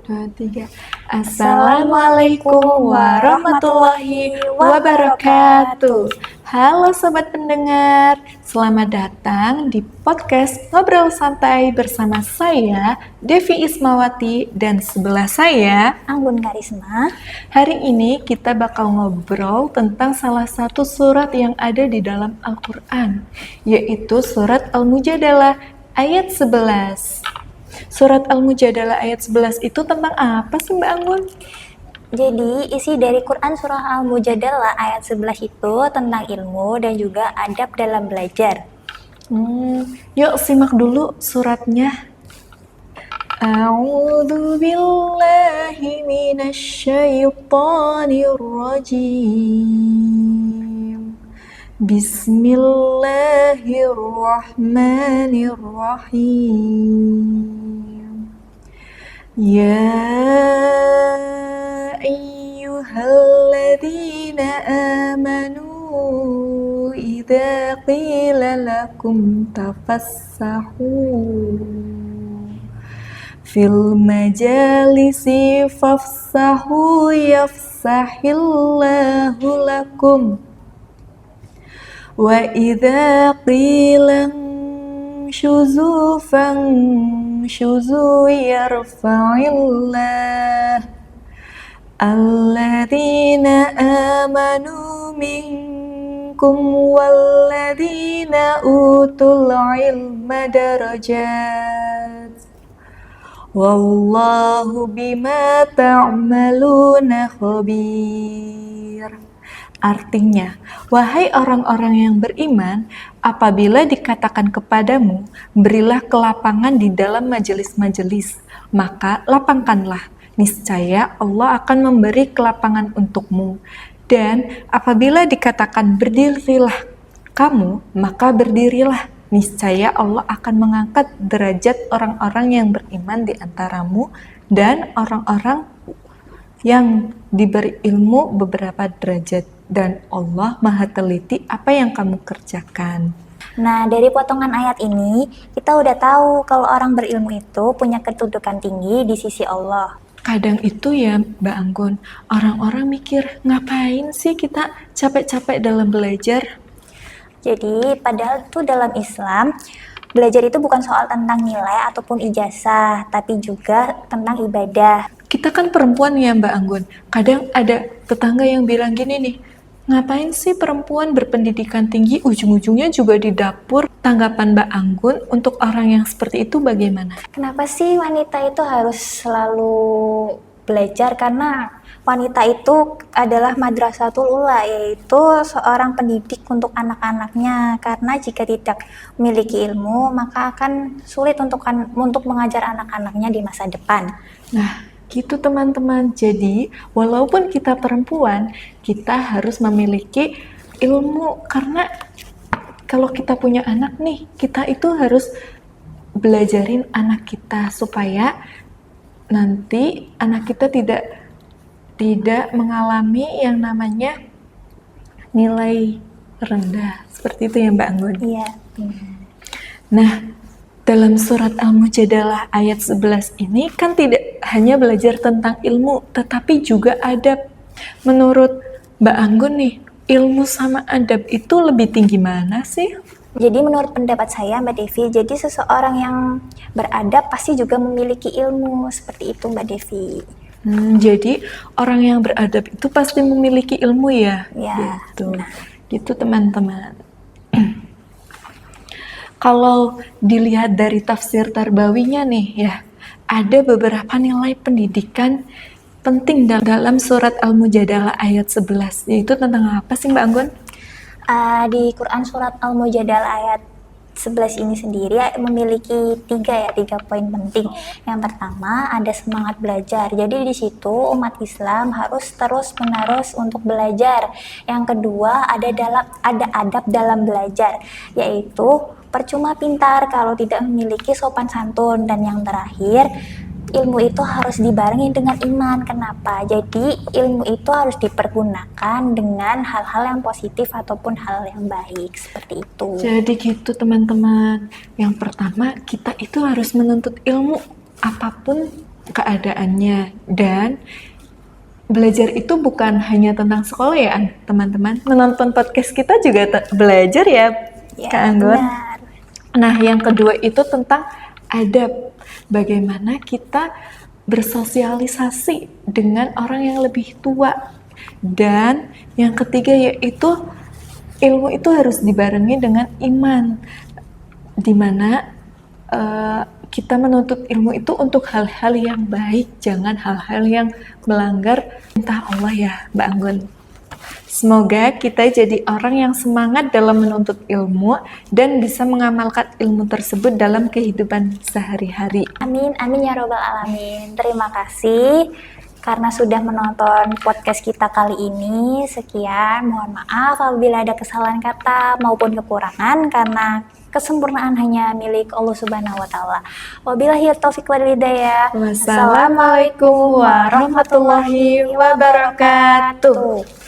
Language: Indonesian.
2, 3. Assalamualaikum warahmatullahi wabarakatuh. Halo sobat pendengar, selamat datang di podcast Ngobrol Santai bersama saya, Devi Ismawati, dan sebelah saya, Anggun Karisma. Hari ini kita bakal ngobrol tentang salah satu surat yang ada di dalam Al-Quran, yaitu surat Al-Mujadalah ayat 11. Surat Al-Mujadalah ayat 11 itu tentang apa sih Mbak Anggun? Jadi isi dari Quran surah Al-Mujadalah ayat 11 itu tentang ilmu dan juga adab dalam belajar. Yuk simak dulu suratnya. A'udzu billahi minasy syaithanir rajim. Bismillahirrahmanirrahim. Ya ayyuhalladzina amanu idza qila lakum tafassahu fil majalisi fafsahu yafsahillahu lakum wa idza qila syuzu fanshuzu yarfa'illah alladzina amanu minkum walladzina utul ilma darajat wallahu bima ta'maluna khabir. Artinya, wahai orang-orang yang beriman, apabila dikatakan kepadamu, berilah kelapangan di dalam majelis-majelis, maka lapangkanlah. Niscaya Allah akan memberi kelapangan untukmu. Dan apabila dikatakan berdirilah kamu, maka berdirilah. Niscaya Allah akan mengangkat derajat orang-orang yang beriman di antaramu dan orang-orang yang diberi ilmu beberapa derajat. Dan Allah maha teliti apa yang kamu kerjakan. Nah, dari potongan ayat ini, kita udah tahu kalau orang berilmu itu punya kedudukan tinggi di sisi Allah. Kadang itu ya Mbak Anggun, orang-orang mikir, ngapain sih kita capek-capek dalam belajar? Jadi, padahal tuh dalam Islam, belajar itu bukan soal tentang nilai ataupun ijazah, tapi juga tentang ibadah. Kita kan perempuan ya Mbak Anggun, kadang ada tetangga yang bilang gini nih, ngapain sih perempuan berpendidikan tinggi ujung-ujungnya juga di dapur? Tanggapan Mbak Anggun untuk orang yang seperti itu bagaimana? Kenapa sih wanita itu harus selalu belajar? Karena wanita itu adalah madrasatul ula, yaitu seorang pendidik untuk anak-anaknya. Karena jika tidak memiliki ilmu, maka akan sulit untuk mengajar anak-anaknya di masa depan. Nah, gitu teman-teman. Jadi, walaupun kita perempuan, kita harus memiliki ilmu. Karena kalau kita punya anak nih, kita itu harus belajarin anak kita supaya nanti anak kita tidak mengalami yang namanya nilai rendah. Seperti itu ya Mbak Anggun? Iya. Nah, dalam surat Al-Mujadalah ayat 11 ini kan tidak hanya belajar tentang ilmu, tetapi juga adab. Menurut Mbak Anggun nih, ilmu sama adab itu lebih tinggi mana sih? Jadi menurut pendapat saya Mbak Devi, jadi seseorang yang beradab pasti juga memiliki ilmu, seperti itu Mbak Devi. Jadi orang yang beradab itu pasti memiliki ilmu ya? Ya. Gitu. Gitu teman-teman. Kalau dilihat dari tafsir Tarbawinya nih ya, ada beberapa nilai pendidikan penting dalam surat Al-Mujadalah ayat 11. Yaitu tentang apa sih Mbak Anggun? Di Quran surat Al-Mujadalah ayat 11 ini sendiri memiliki tiga poin penting. Yang pertama ada semangat belajar. Jadi di situ umat Islam harus terus-menerus untuk belajar. Yang kedua ada adab dalam belajar, yaitu percuma pintar kalau tidak memiliki sopan santun. Dan yang terakhir, ilmu itu harus dibarengi dengan iman. Kenapa? Jadi ilmu itu harus dipergunakan dengan hal-hal yang positif ataupun hal yang baik, seperti itu. Jadi gitu teman-teman. Yang pertama, kita itu harus menuntut ilmu apapun keadaannya. Dan belajar itu bukan hanya tentang sekolah ya, teman-teman. Menonton podcast kita juga belajar ya, Ya, Kak Anggun. benar. Nah, yang kedua itu tentang adab. Bagaimana kita bersosialisasi dengan orang yang lebih tua. Dan yang ketiga yaitu ilmu itu harus dibarengi dengan iman. Dimana kita menuntut ilmu itu untuk hal-hal yang baik, jangan hal-hal yang melanggar perintah Allah ya, Mbak Anggun. Semoga kita jadi orang yang semangat dalam menuntut ilmu dan bisa mengamalkan ilmu tersebut dalam kehidupan sehari-hari. Amin, amin ya robbal alamin. Terima kasih karena sudah menonton podcast kita kali ini. Sekian, mohon maaf apabila ada kesalahan kata maupun kekurangan karena kesempurnaan hanya milik Allah Subhanahu wa taala. Wabillahi taufiq wal hidayah. Wassalamualaikum warahmatullahi wabarakatuh.